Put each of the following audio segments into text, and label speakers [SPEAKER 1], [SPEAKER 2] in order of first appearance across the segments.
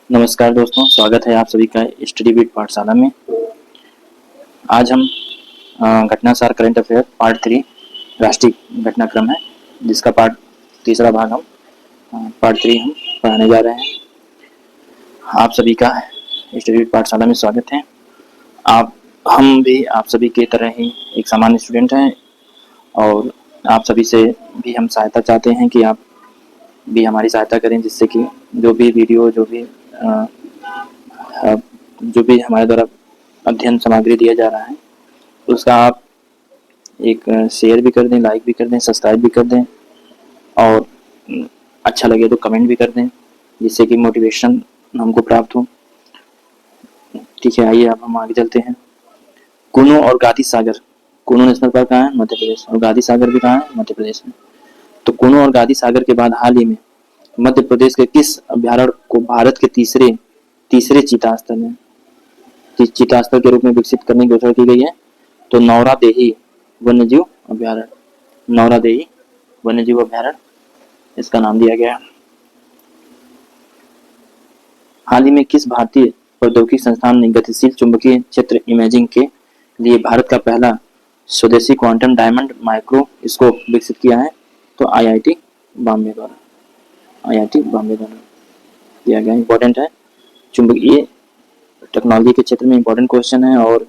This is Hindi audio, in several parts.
[SPEAKER 1] नमस्कार दोस्तों, स्वागत है आप सभी का स्टडी बीट पाठशाला में। आज हम घटनासार करंट अफेयर पार्ट 3 राष्ट्रीय घटनाक्रम है, जिसका तीसरा भाग हम पार्ट 3 हम पढ़ाने जा रहे हैं। आप सभी का स्टडी बीट पाठशाला में स्वागत है। हम भी आप सभी की तरह ही एक सामान्य स्टूडेंट हैं और आप सभी से भी हम सहायता चाहते हैं कि आप भी हमारी सहायता करें, जिससे कि जो भी वीडियो जो भी हमारे द्वारा अध्ययन सामग्री दिया जा रहा है उसका आप एक शेयर भी कर दें, लाइक भी कर दें, सब्सक्राइब भी कर दें और अच्छा लगे तो कमेंट भी कर दें, जिससे कि मोटिवेशन हमको प्राप्त हो। ठीक है, आइए अब हम आगे चलते हैं। कुनो और गांधी सागर, कुनो नेशनल पार्क कहाँ है? मध्य प्रदेश। और गांधी सागर भी कहाँ है? मध्य प्रदेश में। तो कुनो और गांधी सागर के बाद हाल ही में मध्य प्रदेश के किस अभ्यारण्य को भारत के तीसरे चीता स्थल के रूप में विकसित करने की घोषणा की गई है? तो नौरादेही वन्यजीव अभ्यारण्य, नौरादेही वन्यजीव अभ्यारण्य इसका नाम दिया गया। हाल ही में किस भारतीय प्रौद्योगिकी संस्थान ने गतिशील चुंबकीय क्षेत्र इमेजिंग के लिए भारत का पहला स्वदेशी क्वांटम डायमंड माइक्रोस्कोप विकसित किया है? तो आईआईटी बॉम्बे द्वारा किया गया। इंपॉर्टेंट है, चुंबकीय टेक्नोलॉजी के क्षेत्र में इंपॉर्टेंट क्वेश्चन है और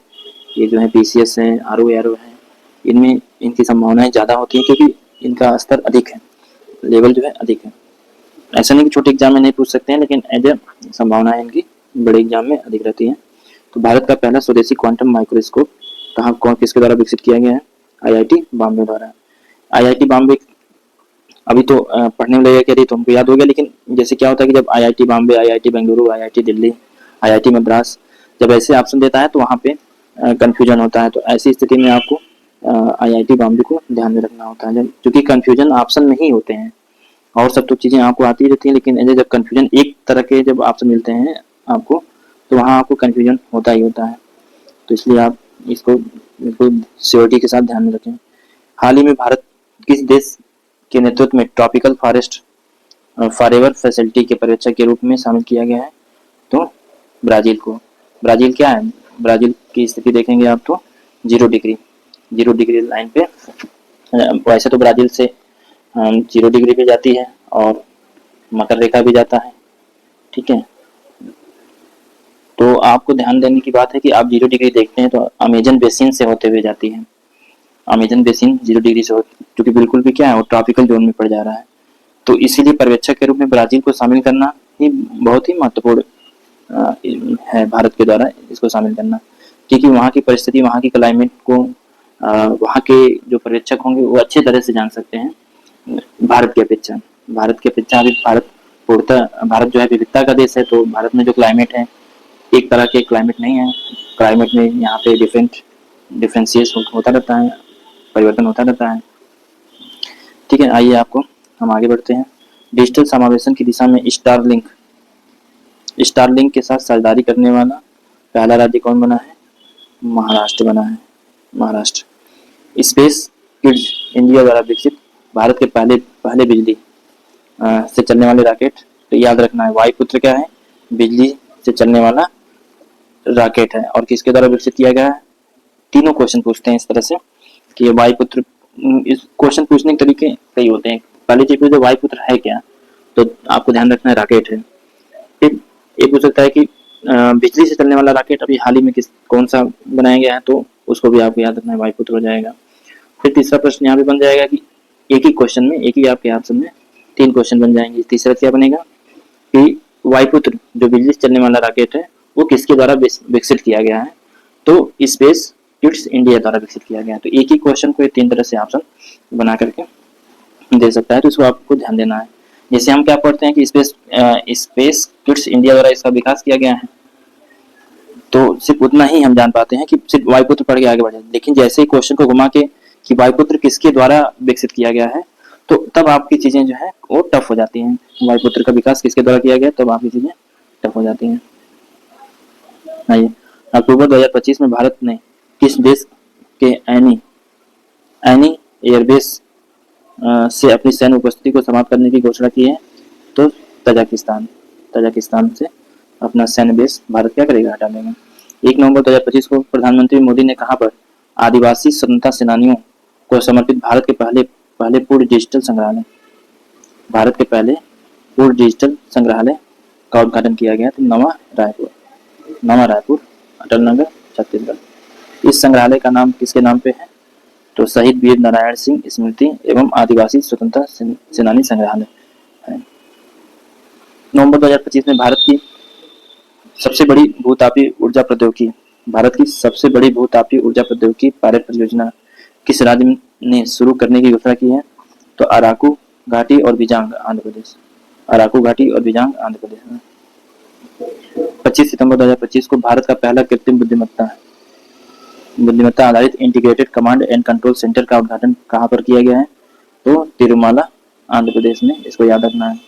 [SPEAKER 1] ये जो है पीसीएस है, आरओ है, इनमें इनकी संभावनाएं ज़्यादा होती है क्योंकि इनका स्तर अधिक है, लेवल जो है अधिक है। ऐसा नहीं कि छोटे एग्जाम में नहीं पूछ सकते हैं, लेकिन एज संभावनाएं इनकी बड़े एग्जाम में अधिक रहती हैं। तो भारत का पहला स्वदेशी क्वांटम माइक्रोस्कोप किसके द्वारा विकसित किया गया है? आईआईटी बॉम्बे द्वारा। आईआईटी बॉम्बे अभी तो पढ़ने में लगेगा कि अरे तो हमको याद हो गया, लेकिन जैसे क्या होता है कि जब IIT Bombay, IIT Bengaluru, IIT Delhi, IIT Madras जब ऐसे ऑप्शन देता है तो वहाँ पे कंफ्यूजन होता है। तो ऐसी स्थिति में आपको आईआईटी बॉम्बे को ध्यान में रखना होता है, क्योंकि कंफ्यूजन ऑप्शन नहीं होते हैं और सब तो चीज़ें आपको आती रहती हैं, लेकिन जब कंफ्यूजन एक तरह के जब ऑप्शन मिलते हैं आपको, तो वहाँ आपको कंफ्यूजन होता ही होता है। तो इसलिए आप इसको बिल्कुल श्योरिटी के साथ ध्यान में रखें। हाल ही में भारत किस देश के नेतृत्व में ट्रॉपिकल फॉरेस्ट फॉरएवर फैसिलिटी के पर्यवेक्षक के रूप में शामिल किया गया है? तो ब्राजील को। ब्राजील क्या है? ब्राजील की स्थिति देखेंगे आप तो 0 डिग्री लाइन पे, वैसे तो ब्राजील से 0 डिग्री पे जाती है और मकर रेखा भी जाता है। ठीक है, तो आपको ध्यान देने की बात है कि आप 0 डिग्री देखते हैं तो अमेजन बेसिन से होते हुए जाती है। अमेजन बेसिन 0 डिग्री से क्योंकि बिल्कुल भी क्या है, वो ट्रॉपिकल जोन में पड़ जा रहा है। तो इसीलिए पर्यवेक्षक के रूप में ब्राजील को शामिल करना ही बहुत ही महत्वपूर्ण है भारत के द्वारा इसको शामिल करना, क्योंकि वहाँ की परिस्थिति, वहाँ की क्लाइमेट को वहाँ के जो पर्यवेक्षक होंगे वो अच्छे तरह से जान सकते हैं भारत की अपेक्षा। अभी भारत जो है विविधता का देश है, तो भारत में जो क्लाइमेट है एक तरह के क्लाइमेट नहीं है। क्लाइमेट में यहाँ पे डिफरेंशिएट होता रहता है, परिवर्तन होता रहता है। ठीक है, आइए आपको हम आगे बढ़ते हैं। डिजिटल समावेशन की दिशा में स्टारलिंक के साथ साझेदारी करने वाला पहला राज्य कौन बना है? महाराष्ट्र बना है। महाराष्ट्र। स्पेस किड्स इंडिया द्वारा विकसित भारत के पहले बिजली से चलने वाले रॉकेट, तो याद रखना है वायुपुत्र क्या है? बिजली से चलने वाला रॉकेट है। और किसके द्वारा विकसित किया गया है? तीनों क्वेश्चन पूछते हैं इस तरह से कि वायुपुत्र, इस क्वेश्चन पूछने के तरीके कई होते हैं। पहले चीज पूछे वायुपुत्र है क्या, तो आपको ध्यान रखना है रॉकेट है। फिर ये पूछ सकता है कि बिजली से चलने वाला रॉकेट अभी हाल ही में कौन सा बनाया गया है, तो उसको भी आपको याद रखना है, वायुपुत्र हो जाएगा। फिर तीसरा प्रश्न यहाँ पे बन जाएगा कि एक ही क्वेश्चन में, एक ही आपके ऑप्शन में 3 क्वेश्चन बन जाएंगे। तीसरा क्या बनेगा कि वायुपुत्र जो बिजली से चलने वाला रॉकेट है वो किसके द्वारा विकसित किया गया है? तो स्पेस किड्स इंडिया द्वारा विकसित किया गया है। तो एक ही क्वेश्चन को 3 तरह से ऑप्शन बना करके दे सकता है, तो इसको आपको ध्यान देना है। जैसे हम क्या पढ़ते हैं कि स्पेस किड्स इंडिया द्वारा इसका विकास किया गया है, तो सिर्फ उतना ही हम जान पाते हैं कि सिर्फ वायुपुत्र पढ़ के आगे बढ़े। लेकिन जैसे ही क्वेश्चन को घुमा के कि वायुपुत्र किसके द्वारा विकसित किया गया है, तो तब आपकी चीजें जो है वो टफ हो जाती हैं। वायुपुत्र का विकास किसके द्वारा किया गया, तब आपकी चीजें टफ हो जाती हैं। आइए, अक्टूबर 2025 में भारत ने किस देश के एनी एयरबेस से अपनी सैन्य उपस्थिति को समाप्त करने की घोषणा की है? तो तजाकिस्तान से अपना सैन्य बेस भारत क्या करेगा, हटा देगा। 1 नवंबर 2025 को प्रधानमंत्री मोदी ने कहां पर आदिवासी स्वतंत्रता सेनानियों को समर्पित भारत के पहले पूर्ण डिजिटल संग्रहालय, भारत के पहले पूर्ण डिजिटल संग्रहालय का उद्घाटन किया गया? तो नवा रायपुर अटल नगर छत्तीसगढ़। इस संग्रहालय का नाम किसके नाम पे है? तो शहीद वीर नारायण सिंह स्मृति एवं आदिवासी स्वतंत्रता सेनानी संग्रहालय है। नवंबर 2025 में भारत की सबसे बड़ी भूतापीय ऊर्जा प्रौद्योगिकी, भारत की सबसे बड़ी भूतापीय ऊर्जा प्रौद्योगिकी पायलट परियोजना किस राज्य ने शुरू करने की घोषणा की है? तो अराकू घाटी और बिजांग आंध्र प्रदेश, अराकू घाटी और बिजांग आंध्र प्रदेश में। 25 सितंबर 2025 को भारत का पहला कृत्रिम बुद्धिमत्ता आधारित integrated command and control centre का उद्घाटन कहां पर किया गया है? तो तिरुमाला आंध्र प्रदेश में, इसको याद रखना है।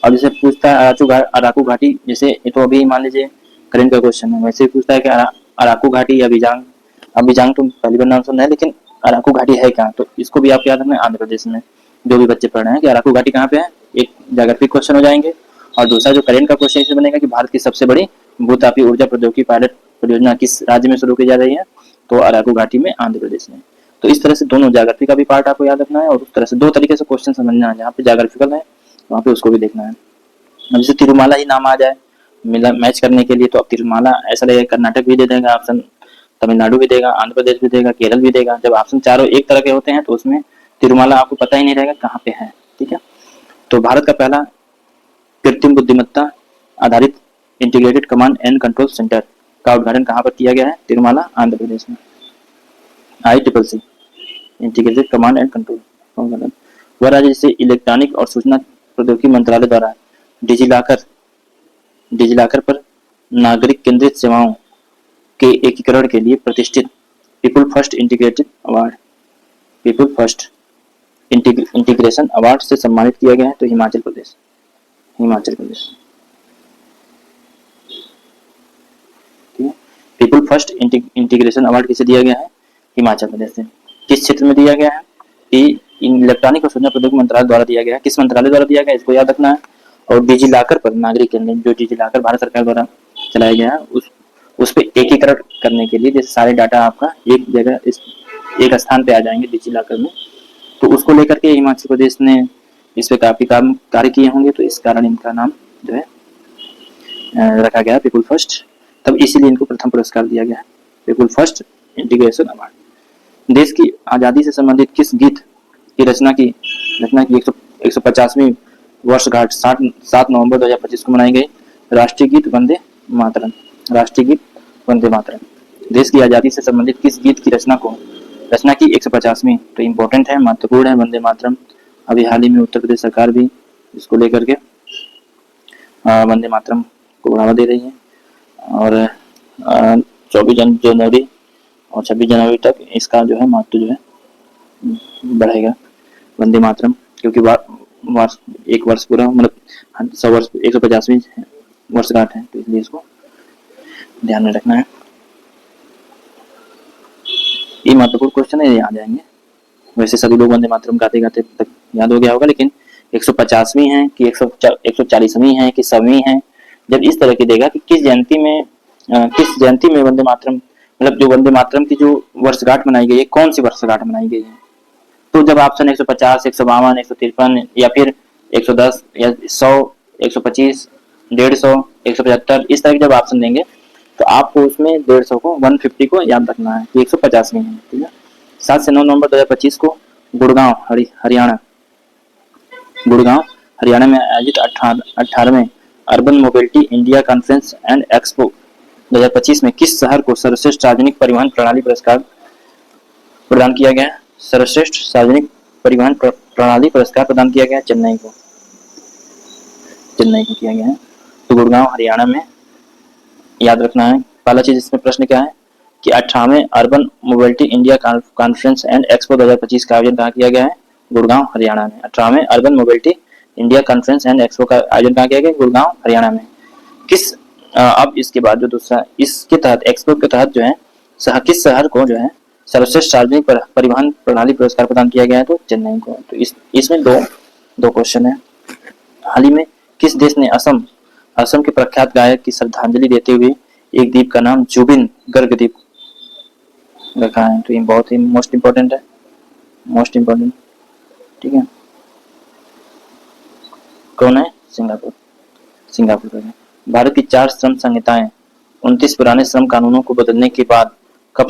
[SPEAKER 1] और जैसे पूछता है अराकू घाटी, जैसे तो अभी मान लीजिए करंट का क्वेश्चन है, वैसे पूछता है कि अराकू घाटी या बिजांग, अब बिजांग तो पहली बार नाम सुना है, लेकिन अराकू घाटी है क्या? तो इसको भी आप याद रखना है, आंध्र प्रदेश में। जो भी बच्चे पढ़ रहे हैं कि अराकू घाटी कहाँ पे है, एक ज्योग्राफिक क्वेश्चन हो जाएंगे, और दूसरा जो करेंट का क्वेश्चन इसमें बनेगा कि भारत की सबसे बड़ी भूतापीय ऊर्जा प्रौद्योगिकी पायलट परियोजना किस राज्य में शुरू की जा रही है? तो अराकू घाटी में, आंध्र प्रदेश में। तो इस तरह से दोनों ज्योग्राफी का भी पार्ट आपको याद रखना है, और उस तरह से दो तरीके से क्वेश्चन समझना है, जहाँ पे ज्योग्राफिकल है वहाँ पे उसको भी देखना है। अब जैसे तिरुमाला ही नाम आ जाए मैच करने के लिए, तो अब तिरुमाला ऐसा लगेगा कर्नाटक भी दे देगा ऑप्शन, तमिलनाडु भी देगा, आंध्र प्रदेश भी देगा, केरल भी देगा। जब ऑप्शन चारों एक तरह के होते हैं तो उसमें तिरुमाला आपको पता ही नहीं रहेगा कहाँ पे है, ठीक है। तो भारत का पहला कृत्रिम बुद्धिमत्ता आधारित integrated command and control centre का उद्घाटन कहाँ पर किया गया है? तिरुमाला आंध्र प्रदेश में। ICCC integrated command and control, वह राज्य जिसे इलेक्ट्रॉनिक और सूचना प्रौद्योगिकी मंत्रालय द्वारा डिजिलॉकर पर नागरिक केंद्रित सेवाओं के एकीकरण के लिए प्रतिष्ठित पीपल फर्स्ट इंटीग्रेशन अवार्ड से सम्मानित किया गया है? तो Himachal Pradesh. People first integration award किसे दिया गया है? हिमाचल प्रदेश से। किस क्षेत्र में दिया गया है? कि इलेक्ट्रॉनिक और सूचना प्रौद्योगिकी मंत्रालय द्वारा दिया गया है। किस मंत्रालय द्वारा दिया गया है, इसको याद रखना है। और डिजिलॉकर पर नागरिक केंद्र, जो डिजिलॉकर भारत सरकार द्वारा चलाया गया है, उस पे एकीकरण करने के लिए, जैसे सारे डाटा आपका एक जगह एक स्थान पे आ जाएंगे डिजिलॉकर में, तो उसको लेकर के हिमाचल प्रदेश ने इस पे काफी कार्य किए होंगे, तो इस कारण इनका नाम जो है रखा गया पीपल फर्स्ट। तब इसीलिए इनको प्रथम पुरस्कार दिया गया है, पीपल फर्स्ट इंटीग्रेशन अवार्ड। देश की आजादी से संबंधित किस गीत की रचना की 150वीं वर्षगांठ 7 नवंबर 2025 को मनाई गई? राष्ट्रीय गीत वंदे मातरम। देश की आजादी से संबंधित किस गीत की रचना की 150वीं, तो इम्पोर्टेंट है, महत्वपूर्ण है वंदे मातरम। अभी हाल ही में उत्तर प्रदेश सरकार भी इसको लेकर के वंदे मातरम को बढ़ावा दे रही है, और 24 जनवरी और 26 जनवरी तक इसका जो है महत्व जो है बढ़ेगा वंदे मातरम, क्योंकि एक वर्ष पूरा, मतलब 100 वर्ष 150वीं वर्षगांठ है, तो इसलिए इसको ध्यान में रखना है। ये महत्वपूर्ण क्वेश्चन है, ये आ जाएंगे। वैसे सभी लोग वंदे मातरम गाते गाते तक याद हो गया होगा, लेकिन 150वीं है कि 140वीं है कि 100वीं है, जब इस तरह की देगा कि किस जयंती में वंदे मातरम, मतलब जो वंदे मातरम की जो वर्षगांठ मनाई गई है, कौन सी वर्षगांठ मनाई गई है, तो जब ऑप्शन 150, 152, 153 या फिर 110 या 100, 125, 150, 175, इस तरह के जब ऑप्शन देंगे, तो आपको उसमें 150 को 150 को याद रखना है कि 150वीं है, ठीक है। 7 से 9 नवंबर 2025 को गुड़गांव हरियाणा में आयोजित 18वें urban mobility India conference and expo 2025 में किस शहर को सर्वश्रेष्ठ सार्वजनिक परिवहन प्रणाली पुरस्कार प्रदान किया गया? सर्वश्रेष्ठ सार्वजनिक परिवहन प्रणाली पुरस्कार प्रदान किया गया चेन्नई को किया गया है। तो गुड़गांव हरियाणा में याद रखना है। पहला चीज इसमें प्रश्न क्या है कि 18वें urban mobility India conference and expo 2025 का आयोजन कहाँ किया गया है? गुड़गांव हरियाणा में। 18वें urban mobility India conference and expo का आयोजन कहाँ किया गया? गुड़गांव हरियाणा में। अब इसके बाद जो दूसरा, इसके तहत एक्सपो के तहत जो है किस शहर को जो है सर्वश्रेष्ठ सार्वजनिक परिवहन प्रणाली पुरस्कार प्रदान किया गया है? तो चेन्नई को। तो इसमें दो क्वेश्चन है। हाल ही में किस देश ने असम असम के प्रख्यात गायक की श्रद्धांजलि देते हुए एक द्वीप का नाम जुबिन गर्ग द्वीप रखा है। तो ये बहुत ही मोस्ट इम्पोर्टेंट है, मोस्ट इम्पोर्टेंट। ठीक है, कौन है? सिंगापुर, सिंगापुर का है। भारत की 4 श्रम संहिताएं 29 पुराने श्रम कानूनों को बदलने के बाद कब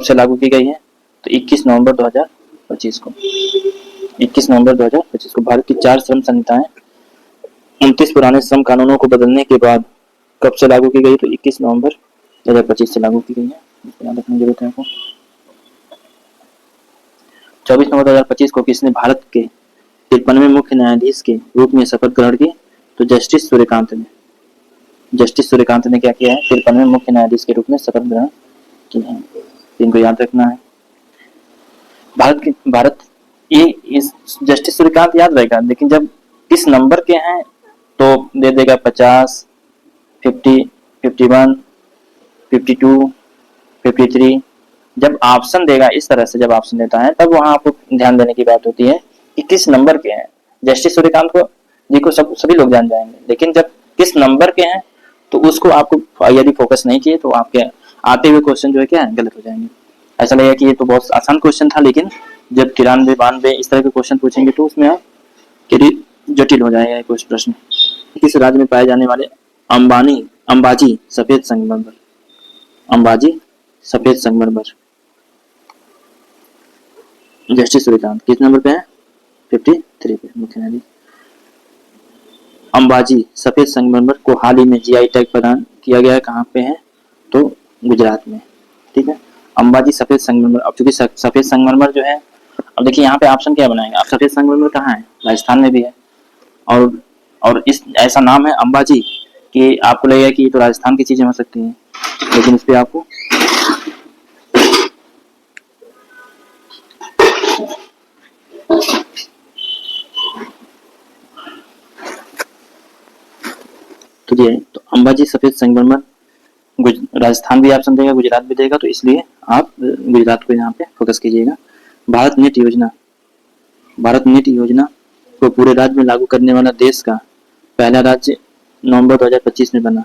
[SPEAKER 1] से लागू की गई है? तो 21 नवंबर 2025 को, 21 नवंबर 2025 को भारत की 4 श्रम संहिताएं 29 पुराने श्रम कानूनों को बदलने के बाद कब से लागू की गई? तो 21 नवंबर 2025 से लागू की गई है, याद रखने की जरूरत है आपको। 24 नवंबर 2025 को किसने भारत के 53वें मुख्य न्यायाधीश के रूप में शपथ ग्रहण की? तो जस्टिस सूर्यकांत ने। जस्टिस सूर्यकांत ने क्या किया है? 53वें मुख्य न्यायाधीश के रूप में शपथ ग्रहण की है। इनको याद रखना है। भारत ये इस जस्टिस सूर्यकांत याद रहेगा, लेकिन जब किस नंबर के हैं तो दे देगा 50, 50, 51, 52, 53। जब ऑप्शन देगा इस तरह से, जब ऑप्शन देता है तब वहां आपको ध्यान देने की बात होती है कि किस नंबर के हैं। जस्टिस सूर्यकांत को जी को सभी लोग जान जाएंगे, लेकिन जब किस नंबर के हैं तो उसको आपको यदि फोकस नहीं किए तो आपके आते हुए क्वेश्चन जो है क्या है, गलत हो जाएंगे। ऐसा लगेगा कि ये तो बहुत आसान क्वेश्चन था, लेकिन जब 93, 92 इस तरह के क्वेश्चन पूछेंगे तो उसमें आप जटिल हो जाएगा कुछ प्रश्न। किस राज्य में पाए जाने वाले अंबाजी सफेद संगमरमर? अंबाजी सफेद संगमरमर। जस्टिस सूर्यकांत किस नंबर पे है? 53 पे मुख्य न्यायाधीश। अंबाजी सफेद संगमरमर को हाल ही में जीआई टैग प्रदान किया गया है, कहाँ पे है? तो गुजरात में। ठीक है, अंबाजी सफेद संगमरमर। अब चूंकि सफेद संगमरमर जो है, अब देखिए यहाँ पे ऑप्शन क्या बनाएंगे आप? सफेद संगमरमर कहाँ है? राजस्थान में भी है, और इस ऐसा नाम है अंबाजी कि आपको लगेगा कि ये तो राजस्थान की चीजें हो सकती हैं, लेकिन इस पे आपको तो अंबाजी सफेद संगमरमर राजस्थान भी ऑप्शन देगा, गुजरात भी देगा, तो इसलिए आप गुजरात को यहाँ पे फोकस कीजिएगा। भारत नेट योजना को पूरे राज्य में लागू करने वाला देश का पहला राज्य नवंबर 2025 में बना।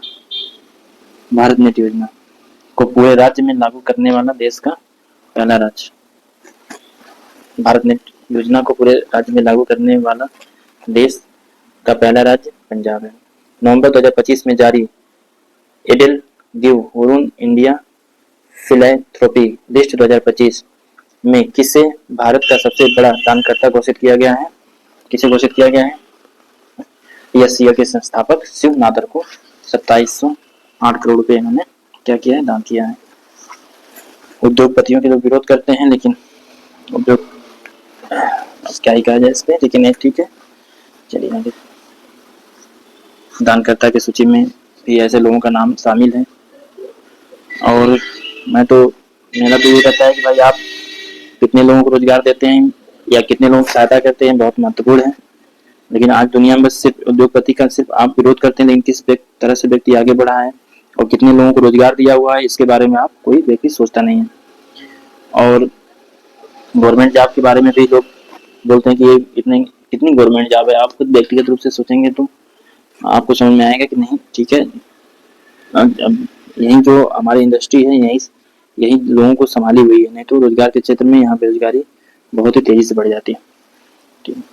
[SPEAKER 1] भारत नेट योजना को पूरे राज्य में लागू करने वाला देश का पहला राज्य, भारत नेट योजना को पूरे राज्य में लागू करने वाला देश का पहला राज्य पंजाब है। नवंबर 2025 में जारी एडेल give Hurun India philanthropy list 2025 में किसे भारत का सबसे बड़ा दानकर्ता घोषित किया गया है? किसे घोषित किया गया है? PSCL के संस्थापक शिव नादर को 2708 करोड़ रुपए इन्होंने क्या किया है? दान किया है। उद्योगपतियों के लोग विरोध करते हैं, लेकिन उद्योग क्या ही कहा जाए इस पे, लेकिन ठीक है, चलिए आगे। दानकर्ता की सूची में भी ऐसे लोगों का नाम शामिल है, और मेरा तो ये रहता है कि भाई आप कितने लोगों को रोजगार देते हैं या कितने लोगों की सहायता करते हैं बहुत महत्वपूर्ण है। लेकिन आज दुनिया में सिर्फ उद्योगपति का सिर्फ आप विरोध करते हैं, लेकिन किस तरह से व्यक्ति आगे बढ़ा है और कितने लोगों को रोजगार दिया हुआ है इसके बारे में आप कोई व्यक्ति सोचता नहीं है। और गवर्नमेंट जॉब के बारे में भी लोग बोलते हैं कि ये कितनी गवर्नमेंट जॉब है। आप खुद व्यक्तिगत रूप से सोचेंगे तो आपको समझ में आएगा कि नहीं, ठीक है, अब यही जो हमारी इंडस्ट्री है यही लोगों को संभाली हुई है, नहीं तो रोजगार के क्षेत्र में यहाँ बेरोजगारी बहुत ही तेजी से बढ़ जाती है। ठीक है,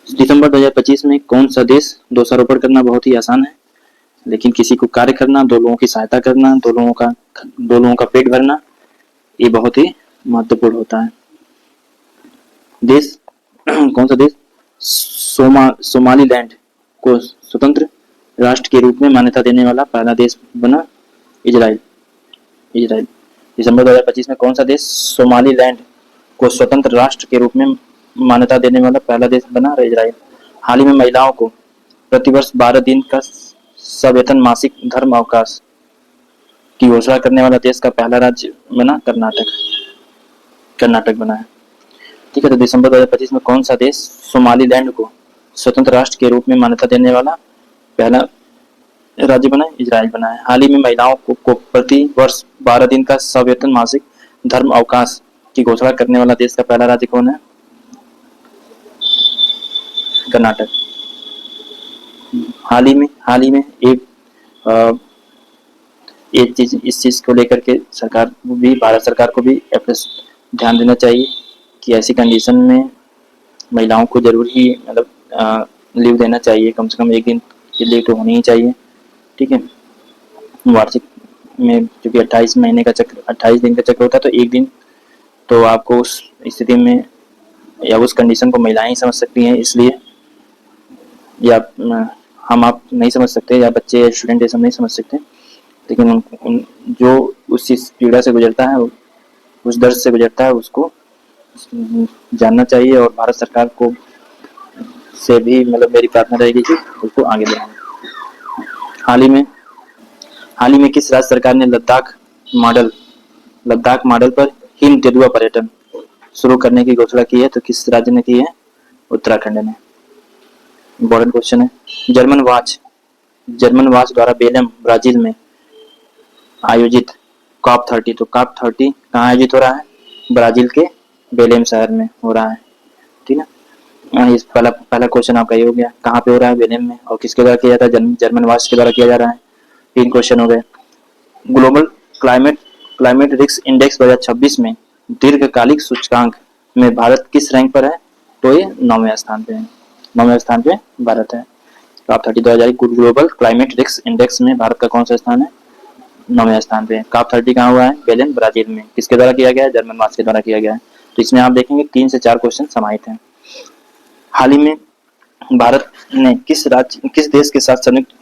[SPEAKER 1] दिसंबर 2025 में कौन सा देश दोषारोपण करना बहुत ही आसान है, लेकिन किसी को कार्य करना, 2 लोगों की सहायता करना, 2 लोगों का पेट भरना, ये बहुत ही महत्वपूर्ण होता है। देश कौन सा देश सोमालीलैंड को स्वतंत्र राष्ट्र के रूप में मान्यता देने वाला पहला देश बना? इजराइल। दिसंबर 2025 में कौन सा देश सोमालीलैंड को स्वतंत्र राष्ट्र के रूप में मान्यता देने वाला पहला देश बना? इजराइल। हाल ही में महिलाओं को प्रतिवर्ष 12 दिन का सवेतन मासिक धर्म अवकाश की घोषणा करने वाला देश का पहला राज्य बना? कर्नाटक बना है। ठीक है, तो दिसंबर 2025 में कौन सा देश सोमालीलैंड को स्वतंत्र राष्ट्र के रूप में मान्यता देने वाला पहला राज्य बना? इजराइल बना है। हाल ही में महिलाओं को प्रति वर्ष 12 दिन का सवेतन मासिक धर्म अवकाश की घोषणा करने वाला देश का पहला राज्य कौन है? कर्नाटक। हाल ही में एक चीज, इस चीज को लेकर के सरकार को भी, भारत सरकार को भी ध्यान देना चाहिए कि ऐसी कंडीशन में महिलाओं को जरूर ही मतलब लीव देना चाहिए, कम से कम एक दिन की लीव तो होनी ही चाहिए। ठीक है, वार्षिक में क्योंकि 28 महीने का चक्र, 28 दिन का चक्र होता है, तो एक दिन तो आपको उस स्थिति में या उस कंडीशन को महिलाएं ही समझ सकती हैं, इसलिए या हम आप नहीं समझ सकते, या बच्चे या स्टूडेंट ये सब नहीं समझ सकते, लेकिन जो उस चीज पीड़ा से गुजरता है, उस दर्द से गुजरता है, उसको जानना चाहिए। और भारत सरकार को से भी मतलब मेरी प्रार्थना रहेगी कि उसको आगे बढ़ाएं। हाल ही में किस राज्य सरकार ने लद्दाख मॉडल पर हिम तेंदुआ पर्यटन शुरू करने की घोषणा की है? तो किस राज्य ने की है? उत्तराखंड ने। इम्पोर्टेंट क्वेश्चन है। जर्मन वाच द्वारा बेलेम ब्राजील में आयोजित COP30, तो COP30 कहाँ आयोजित हो रहा है? ब्राजील के बेलेम शहर में हो रहा है। ठीक है, इस पहला क्वेश्चन आपका ये हो गया, कहाँ पे हो रहा है? बेलेम में। और किसके द्वारा किया जाता है? जर्मन वाच के द्वारा किया जा रहा है। 3 क्वेश्चन हो गए। ग्लोबल क्लाइमेट रिस्क इंडेक्स 2026 में दीर्घकालिक सूचकांक में भारत किस रैंक पर है? तो ये 9वें स्थान पे है। 9वें स्थान पे भारत है। COP30 2021 global climate risk index में भारत का कौन सा स्थान है? 9वें स्थान पे। COP30 कहाँ हुआ है? बेलेम ब्राजील में। किसके द्वारा किया गया है? जर्मन वाच के द्वारा किया गया है। तो इसमें आप देखेंगे 3 से 4 क्वेश्चन समाहित हैं। हाल ही में भारत ने किस देश के साथ संयुक्त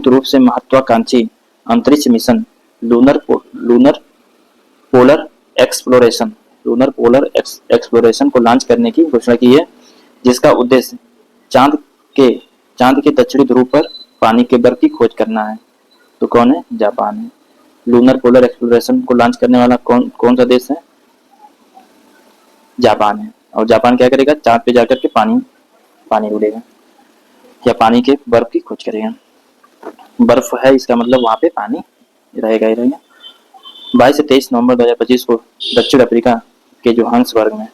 [SPEAKER 1] रूप से महत्वाकांक्षी अंतरिक्ष मिशन लूनर पोलर एक्सप्लोरेशन को लॉन्च करने की घोषणा की है, जिसका उद्देश्य चांद के दक्षिणी ध्रुव पर पानी के बर्फ की खोज करना है। तो कौन है? जापान है। लूनर पोलर एक्सप्लोरेशन को लॉन्च करने वाला कौन सा देश है? जापान है। और जापान क्या करेगा? चांद पे जाकर के पानी ढूंढेगा या पानी के बर्फ की खोज करेगा। बर्फ है इसका मतलब वहां पे पानी रहेगा ही रहेगा। 22 से 23 नवंबर 2025 को दक्षिण अफ्रीका के जोहान्सबर्ग में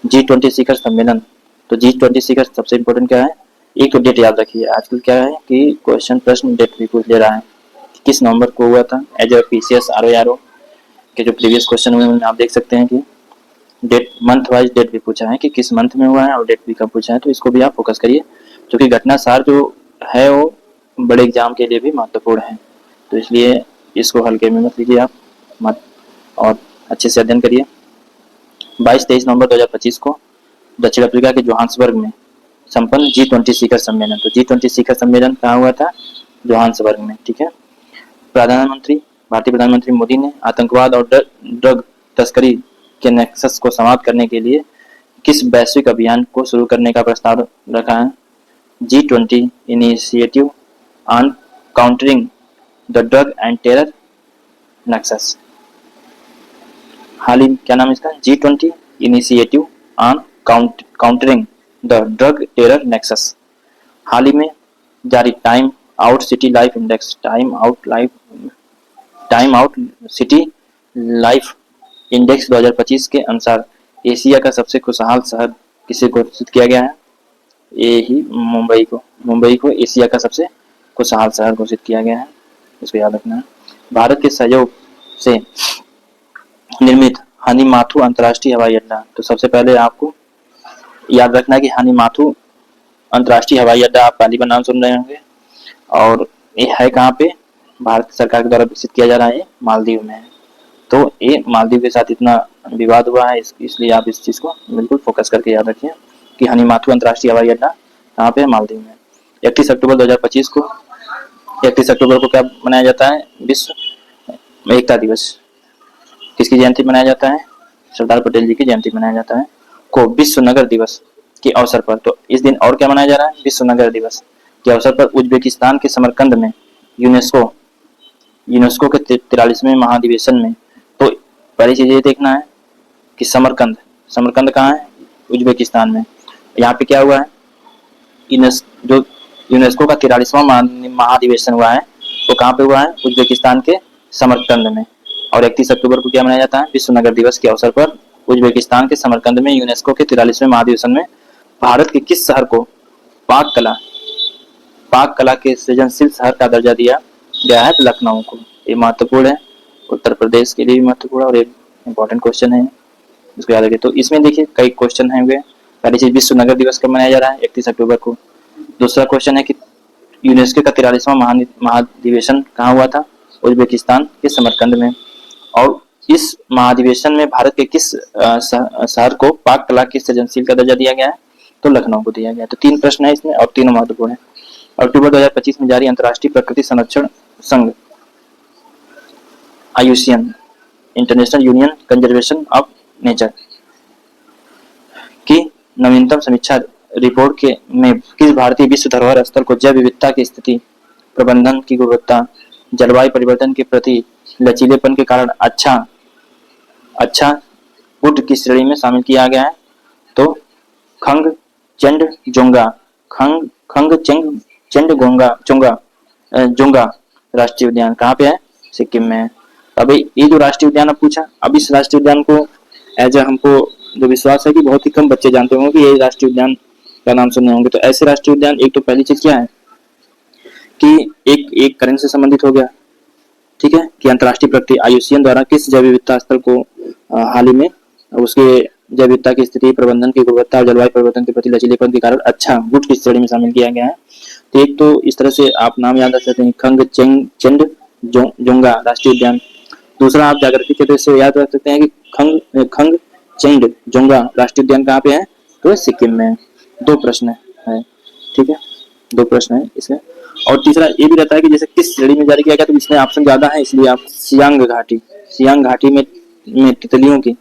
[SPEAKER 1] G20 शिखर सम्मेलन। तो G20 शिखर सबसे इम्पोर्टेंट क्या है? एक तो डेट याद रखिए। आजकल क्या है कि प्रश्न डेट भी पूछ ले रहा है, किस नवंबर को हुआ था। एज ए PCS RO के जो प्रीवियस क्वेश्चन हुए उनमें आप देख सकते हैं कि डेट, मंथ वाइज डेट भी पूछा है कि किस मंथ में हुआ है, और डेट भी कब पूछा है। तो इसको भी आप फोकस करिए, क्योंकि घटना सार जो है वो बड़े एग्जाम के लिए भी महत्वपूर्ण है। तो इसलिए इसको हल्के में मत लीजिए आप, मत और अच्छे से अध्ययन करिए। 22-23 नवंबर 2025 को दक्षिण अफ्रीका के जोहान्सबर्ग में संपन्न G20 शिखर सम्मेलन। तो G20 शिखर सम्मेलन कहाँ हुआ था? जोहान्सबर्ग में। ठीक है। भारतीय प्रधानमंत्री मोदी ने आतंकवाद और ड्रग तस्करी के नेक्सस को समाप्त करने के लिए किस वैश्विक अभियान को शुरू करने का प्रस्ताव रखा है? G20 initiative on countering the drug and terror nexus. हाल ही क्या नाम है इसका? G20 initiative on countering the drug terror nexus. हाल ही में जारी time out city life index, time out city life index 2025 के अनुसार एशिया का सबसे खुशहाल शहर किसे घोषित किया गया है? ये ही मुंबई को एशिया का सबसे खुशहाल शहर घोषित किया गया है। इसको याद रखना है। भारत के सहयोग से निर्मित हनीमाथु अंतर्राष्ट्रीय हवाई अड्डा। तो सबसे पहले आपको याद रखना है कि हनीमाथु अंतर्राष्ट्रीय हवाई अड्डा, आप पहली बार नाम सुन रहे होंगे, और ये है कहाँ पे? भारत सरकार के द्वारा विकसित किया जा रहा है, मालदीव में है। तो ये मालदीव के साथ इतना विवाद हुआ है, इसलिए आप इस चीज को बिल्कुल फोकस करके याद रखिए कि हनीमाथु अंतर्राष्ट्रीय हवाई अड्डा कहाँ पे है? मालदीव में। 31 अक्टूबर 2025 को 31 अक्टूबर को क्या मनाया जाता है? विश्व एकता दिवस। किसकी जयंती मनाया जाता है? सरदार पटेल जी की जयंती मनाया जाता है को विश्व नगर दिवस के अवसर पर। तो इस दिन और क्या मनाया जा रहा है? विश्व नगर दिवस के अवसर पर उज्बेकिस्तान के समरकंद में यूनेस्को के 43वें महाधिवेशन में। तो पहली चीज ये देखना है कि समरकंद कहाँ है? उज्बेकिस्तान में। यहाँ पे क्या हुआ है? जो यूनेस्को का 43वां महाधिवेशन हुआ है वो कहाँ पे हुआ है? उज्बेकिस्तान के समरकंद में। और 31 अक्टूबर को क्या मनाया जाता है? विश्व नगर दिवस के अवसर पर उज्बेकिस्तान के समरकंद में यूनेस्को के 43वें महाधिवेशन में भारत के किस शहर को पाक कला पाक कला के सृजनशील शहर का दर्जा दिया गया है? तो लखनऊ को। ये महत्वपूर्ण है, उत्तर प्रदेश के लिए भी महत्वपूर्ण और एक इम्पोर्टेंट क्वेश्चन है, इसको याद रखिए। तो इसमें देखिए कई क्वेश्चन हैं। पहली चीज, विश्व नगर दिवस कब मनाया जा रहा है? 31 अक्टूबर को। दूसरा क्वेश्चन है कि यूनेस्को का 43वां महाधिवेशन कहाँ हुआ था? उज्बेकिस्तान के समरकंद में। और इस महाधिवेशन में भारत के किस शहर को पाक कला की सृजनशील का दर्जा दिया गया है? तो लखनऊ को दिया गया। तो 3 प्रश्न है इसमें और तीनों महत्वपूर्ण है। अक्टूबर 2025 में जारी अंतर्राष्ट्रीय प्रकृति संरक्षण संघ IUCN, international union conservation of nature, की नवीनतम समीक्षा रिपोर्ट के में किस भारतीय विश्व धरोहर स्थल को जैव विविधता की स्थिति, प्रबंधन की गुणवत्ता, जलवायु परिवर्तन के प्रति लचीलेपन के कारण अच्छा वुड की श्रेणी में शामिल किया गया है? तो खंग चेंड जोंगा राष्ट्रीय उद्यान कहाँ पे है? सिक्किम में है। अब ये जो राष्ट्रीय उद्यान अब पूछा, अब इस राष्ट्रीय उद्यान को एज हमको जो विश्वास है कि बहुत ही कम बच्चे जानते होंगे कि ये राष्ट्रीय उद्यान का नाम सुने होंगे। तो ऐसे राष्ट्रीय उद्यान, एक तो पहली चीज क्या है कि एक करंट से संबंधित हो गया, ठीक है, कि अंतर्राष्ट्रीय प्रकृति IUCN द्वारा किस जैव विविधता स्थल को हाल ही में उसके जैव विविधता की स्थिति, प्रबंधन की गुणवत्ता और जलवायु परिवर्तन के प्रति लचीलेपन के कारण अच्छा गुड की श्रेणी में शामिल किया गया है। तो एक तो इस तरह से आप नाम याद रख सकते हैं, खंग चेंड जोंगा राष्ट्रीय उद्यान। दूसरा आप जागृति के दृष्टि से याद रख सकते हैं कि खंग चेंड जोंगा राष्ट्रीय उद्यान कहाँ पे है? तो सिक्किम में है। 2 प्रश्न है, ठीक है, 2 प्रश्न है इसमें। और तीसरा ये भी रहता है कि जैसे किस श्रेणी में जारी किया गया, तो इसमें ऑप्शन ज्यादा है, इसलिए आप सियांग घाटी में तितलियों की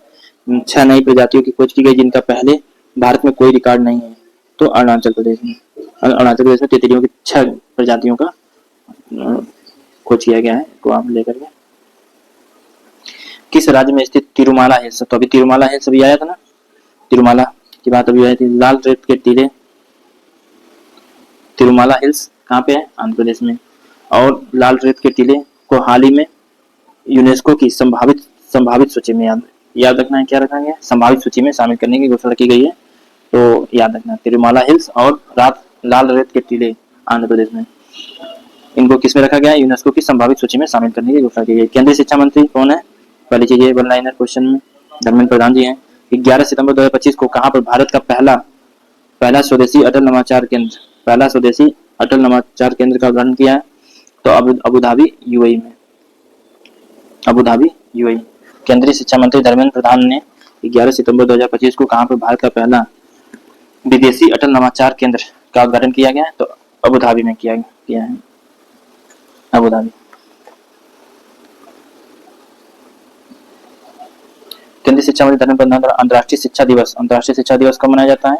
[SPEAKER 1] 6 नई प्रजातियों की खोज की गई, जिनका पहले भारत में कोई रिकॉर्ड नहीं है। तो अरुणाचल प्रदेश में तितलियों की 6 प्रजातियों का खोज किया गया है, को आप लेकर के। किस राज्य में स्थित तिरुमाला हिल्स? तो अभी तिरुमाला हिल्स अभी आया था ना, तिरुमाला की बात अभी आई थी। लाल रेत के टीले, तिरुमाला हिल्स कहाँ पे है? आंध्र प्रदेश में। और लाल रेत के टीले को हाल ही में यूनेस्को की संभावित सूची में याद रखना है, क्या रखना है? संभावित सूची में शामिल करने की घोषणा की गई है। तो याद रखना, तिरुमाला हिल्स और लाल रेत के टीले आंध्र प्रदेश में, इनको किसमें रखा गया है? यूनेस्को की संभावित सूची में शामिल करने की घोषणा की गई। केंद्रीय शिक्षा मंत्री कौन है? पहली चीज ये 1 लाइनर क्वेश्चन में धर्मेंद्र प्रधान जी हैं। 11 सितंबर 2025 को कहां पर भारत का पहला स्वदेशी अटल नवाचार केंद्र का उद्घाटन किया है? तो अबू धाबी UAE में, अबू धाबी UAE। केंद्रीय शिक्षा मंत्री धर्मेंद्र प्रधान ने 11 सितंबर 2025 को कहां पर भारत का पहला विदेशी अटल नवाचार केंद्र का उद्घाटन किया गया है? तो अबू धाबी में किया है, अबू धाबी। केंद्रीय शिक्षा मंत्री धर्मेंद्र प्रधान द्वारा अंतर्राष्ट्रीय शिक्षा दिवस कब मनाया जाता है?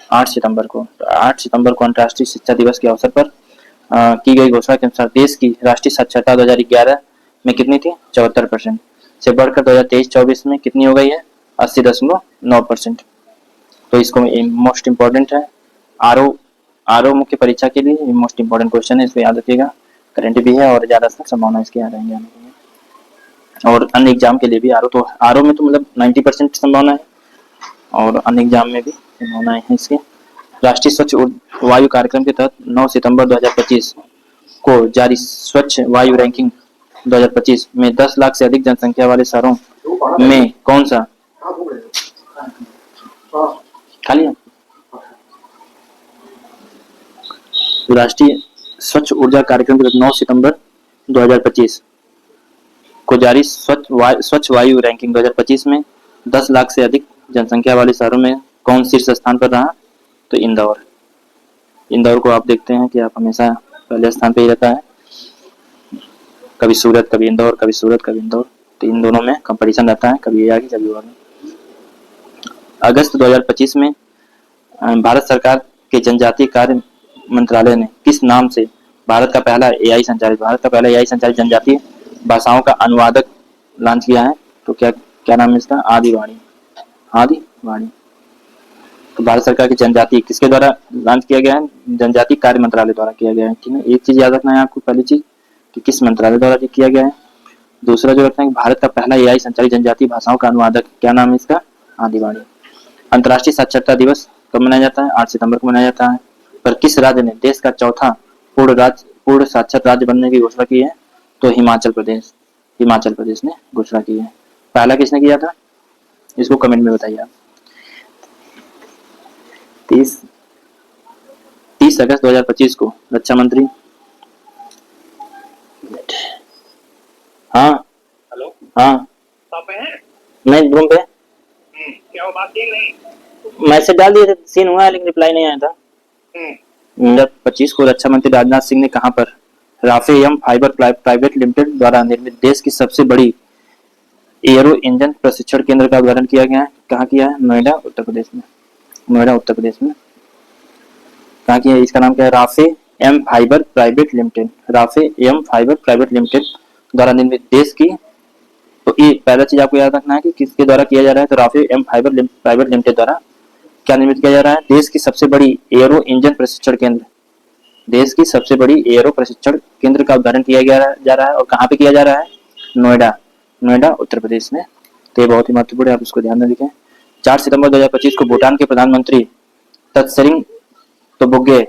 [SPEAKER 1] 8 सितंबर को। तो 8 सितंबर को अंतर्राष्ट्रीय शिक्षा दिवस के अवसर पर की गई घोषणा के अनुसार देश की राष्ट्रीय साक्षरता 2011 में कितनी थी? 74% से बढ़कर 2023-24 में कितनी हो गई है? 80.9%। तो इसको मोस्ट इम्पोर्टेंट है, आरओ मुख्य परीक्षा के लिए मोस्ट इम्पोर्टेंट क्वेश्चन है, इसको याद रखिएगा। करंट भी है और ज्यादा संभावना इसके याद रहेंगे आने के लिए। और अन्य एग्जाम के लिए भी आरओ में तो मतलब 90% संभावना है, और अन्य एग्जाम में भी संभावना है इसकी। राष्ट्रीय स्वच्छ वायु कार्यक्रम के तहत 9 सितंबर 2025 को जारी स्वच्छ वायु रैंकिंग 2025 में 10 लाख से अधिक जनसंख्या वाले शहरों में कौन सा खाली है? राष्ट्रीय स्वच्छ ऊर्जा कार्यक्रम के तहत 9 सितंबर 2025 को जारी स्वच्छ वायु रैंकिंग 2025 में 10 लाख से अधिक जनसंख्या वाले शहरों में कौन शीर्ष स्थान पर रहा? तो इंदौर को आप देखते हैं कि आप हमेशा पहले स्थान पे ही रहता है, कभी सूरत कभी इंदौर, कभी सूरत कभी इंदौर, तो इन दोनों में कंपटीशन रहता है, कभी ये आगे कभी वो आगे। अगस्त 2025 में भारत सरकार के जनजातीय कार्य मंत्रालय ने किस नाम से भारत का पहला AI संचालित जनजातीय भाषाओं का अनुवादक लॉन्च किया है? तो क्या नाम है इसका? आदिवाणी। तो भारत सरकार की जनजाति किसके द्वारा लॉन्च किया गया है? जनजातीय कार्य मंत्रालय द्वारा किया गया है, ठीक है। एक चीज याद रखना है आपको, पहली चीज कि किस मंत्रालय द्वारा किया गया है। दूसरा जो रखना है भारत का पहला AI संचालित जनजातीय भाषाओं का अनुवादक, क्या नाम है इसका? आदिवाणी। अंतर्राष्ट्रीय साक्षरता दिवस कब मनाया जाता है? 8 सितंबर को मनाया जाता है। पर किस राज्य ने देश का चौथा पूर्ण साक्षर राज्य बनने की घोषणा की है? तो हिमाचल प्रदेश ने घोषणा की है। पहला किसने किया था? इसको कमेंट में बताइए आप। 30 अगस्त 2025 को रक्षा मंत्री, हाँ
[SPEAKER 2] हेलो,
[SPEAKER 1] हाँ
[SPEAKER 2] आप हैं?
[SPEAKER 1] मैं रूम पे,
[SPEAKER 2] क्या वो बात ठीक नहीं?
[SPEAKER 1] मैसेज डाल दिए थे, सीन हुआ है लेकिन रिप्लाई नहीं आया था। 2025 को रक्षा मंत्री राजनाथ सिंह ने कहां पर राफेल फाइबर प्राइवेट लिमिटेड द्वारा निर्मित देश की सबसे बड़ी एयरो इंजन प्रशिक्षण केंद्र का उद्घाटन किया गया है? कहाँ किया है? नोएडा उत्तर प्रदेश में। कहाँ किया है? इसका नाम क्या है? Raphe M Phibr private limited द्वारा निर्मित देश की, तो ये पहला चीज आपको याद रखना है कि किसके द्वारा किया जा रहा है। तो Raphe M Phibr private limited द्वारा क्या निर्मित किया जा रहा है? देश की सबसे बड़ी एयरो इंजन प्रशिक्षण केंद्र, देश की सबसे बड़ी एयरो प्रशिक्षण केंद्र का उद्घाटन किया जा रहा है। और कहाँ पे किया जा रहा है? नोएडा उत्तर प्रदेश में। तो ये बहुत ही महत्वपूर्ण है, आप इसको ध्यान में रखें। 4 सितंबर 2025 को भूटान के प्रधानमंत्री तत्सरिंग तोब्गे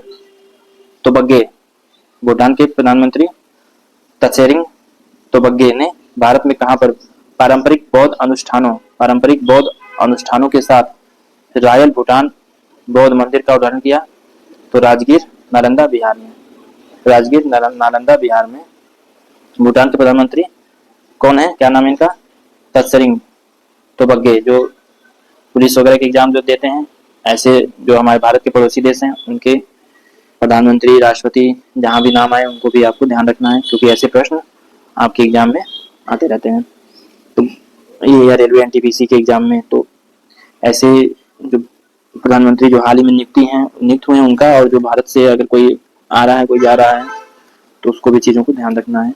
[SPEAKER 1] भूटान के प्रधानमंत्री तत्सरिंग तोब्गे ने भारत में कहां पर पारंपरिक बौद्ध अनुष्ठानों के साथ रॉयल भूटान बौद्ध मंदिर का उद्घाटन किया? तो राजगीर नालंदा बिहार में भूटान के प्रधानमंत्री कौन है? क्या नाम है इनका? तत्सरिंग तोब्गे, जो पुलिस वगैरह के एग्जाम जो देते हैं, ऐसे जो हमारे भारत के पड़ोसी देश हैं उनके प्रधानमंत्री, राष्ट्रपति जहां भी नाम आए उनको भी आपको ध्यान रखना है, क्योंकि ऐसे प्रश्न आपके एग्जाम में आते रहते हैं। तो ये रेलवे एनटीपीसी के एग्जाम में तो ऐसे जो प्रधानमंत्री जो हाल ही में नियुक्त हुए हैं उनका, और जो भारत से अगर कोई आ रहा है, कोई जा रहा है, तो उसको भी चीजों को ध्यान रखना है।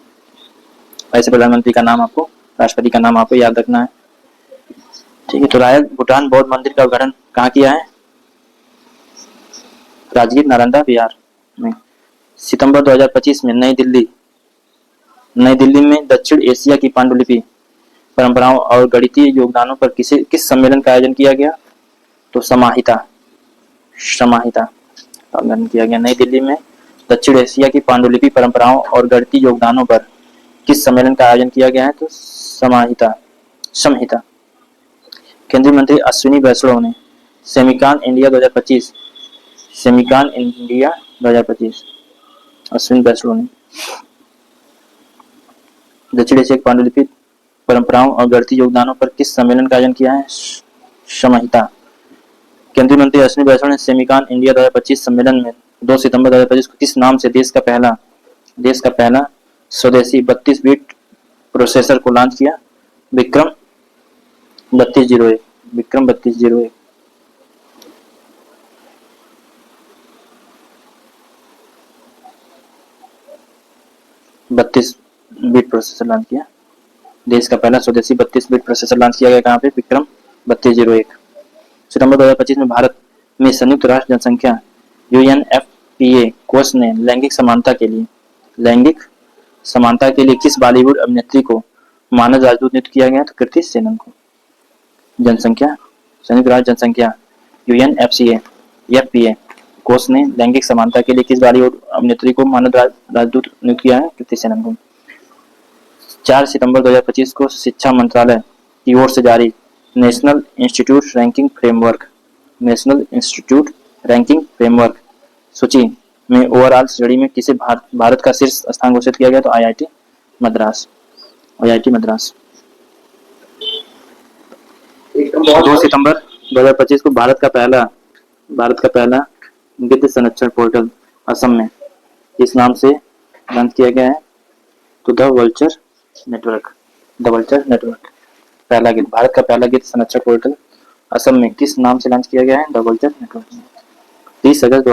[SPEAKER 1] ऐसे प्रधानमंत्री का नाम आपको, राष्ट्रपति का नाम आपको याद रखना है। ठीक है, तो रॉयल भूटान बौद्ध मंदिर का उद्घाटन कहाँ किया है? राजगीर नालंदा बिहार में। सितंबर 2025 में नई दिल्ली में दक्षिण एशिया की पांडुलिपि परंपराओं और गणितीय योगदानों पर किस सम्मेलन का आयोजन किया गया? तो समाहिता का आयोजन किया गया। नई दिल्ली में दक्षिण एशिया की पांडुलिपि परंपराओं और गणितीय योगदानों पर किस सम्मेलन का आयोजन किया गया है? तो समहिता। केंद्रीय मंत्री अश्विनी वैष्णव ने सेमिकान इंडिया 2025 अश्विनी वैष्णव ने दक्षिण एशिया की पांडुलिपि परंपराओं और गणितीय योगदानों पर किस सम्मेलन का आयोजन किया है? समहिता। केंद्रीय मंत्री अश्विनी वैष्णव ने सेमिकान इंडिया 2025 सम्मेलन में 2 सितंबर 2025 को किस नाम से देश का पहला स्वदेशी 32 बिट प्रोसेसर को लॉन्च किया? विक्रम 3201। 32 बिट प्रोसेसर लॉन्च किया। देश का पहला स्वदेशी 32 बिट प्रोसेसर लॉन्च किया गया कहाँ पे? विक्रम 3201। सितंबर 2025 में भारत में संयुक्त राष्ट्र जनसंख्या UNFPA कोष ने लैंगिक समानता के लिए किस बॉलीवुड अभिनेत्री को मानद राजदूत नियुक्त किया गया? तो कृति सेनन को। संयुक्त राष्ट्र जनसंख्या UNFPA कोष ने लैंगिक समानता के लिए किस बॉलीवुड अभिनेत्री को मानद राजदूत नियुक्त किया है? कृति सेनन को। 4 सितंबर 2025 को शिक्षा मंत्रालय की ओर से जारी नेशनल इंस्टीट्यूट रैंकिंग फ्रेमवर्क सूची में ओवरऑल श्रेणी में किसे भारत का शीर्ष स्थान घोषित किया गया? तो IIT मद्रास। 2 सितंबर 2025 को भारत का पहला गिद्ध संरक्षण पोर्टल असम में इस नाम से लॉन्च किया गया है? तो द वल्चर नेटवर्क। भारत का पहला गिद्ध संरक्षण पोर्टल असम में किस नाम से लॉन्च किया गया है? The vulture network. 30 अगस्त